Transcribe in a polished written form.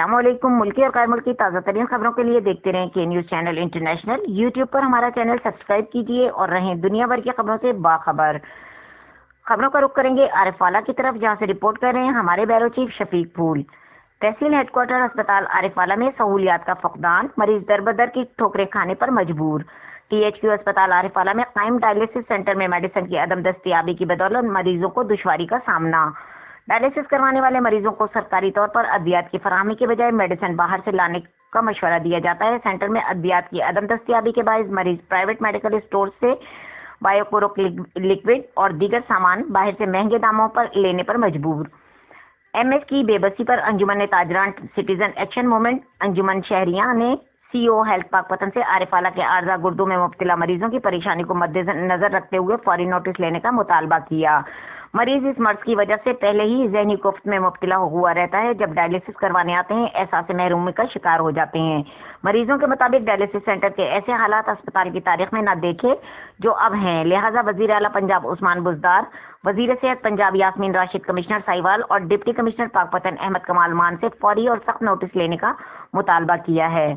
السلام علیکم۔ ملکی اور غیر ملکی تازہ ترین خبروں کے لیے دیکھتے رہیں کے نیوز چینل انٹرنیشنل۔ یوٹیوب پر ہمارا چینل سبسکرائب کیجیے اور رہیں دنیا بھر کی خبروں سے باخبر۔ خبروں کا رخ کریں گے عارف والا کی طرف، جہاں سے رپورٹ کر رہے ہیں ہمارے بیورو چیف شفیق پھول۔ تحصیل ہیڈ کوارٹر اسپتال عارف والا میں سہولیات کا فقدان، مریض در بدر کی ٹھوکریں کھانے پر مجبور۔ ٹی ایچ کیو اسپتال عارف والا میں قائم ڈائلیسس سینٹر میں میڈیسن کی عدم دستیابی کی بدولت مریضوں کو دشواری کا سامنا۔ ڈائلیسس کروانے والے مریضوں کو سرکاری طور پر ادویات کی فراہمی کے بجائے میڈیسن باہر سے لانے کا مشورہ دیا جاتا ہے۔ سینٹر میں ادویات کی عدم دستیابی کے باعث مریض پرائیویٹ میڈیکل اسٹور سے بایوکورک لکوڈ اور دیگر سامان باہر سے مہنگے داموں پر لینے پر مجبور۔ ایم ایس کی بے بسی پر انجمن تاجران سٹیزن ایکشن موومنٹ انجمن شہریاں نے سی او ہیلتھ پاک پتن سے عارف والا کے عارضہ گردوں میں مبتلا مریضوں کی پریشانی کو مد نظر رکھتے ہوئے فوری نوٹس لینے کا مطالبہ کیا۔ مریض اس مرض کی وجہ سے پہلے ہی ذہنی کوفت میں مبتلا ہوا رہتا ہے، جب ڈائلیسس کروانے آتے ہیں احساس محرومی کا شکار ہو جاتے ہیں۔ مریضوں کے مطابق ڈائلیسس سینٹر کے ایسے حالات اسپتال کی تاریخ میں نہ دیکھے جو اب ہیں، لہٰذا وزیر اعلیٰ پنجاب عثمان بزدار، وزیر صحت پنجاب یاسمین راشد، کمشنر ساہیوال اور ڈپٹی کمشنر پاکپتن احمد کمال مان سے فوری اور سخت نوٹس لینے کا مطالبہ کیا ہے۔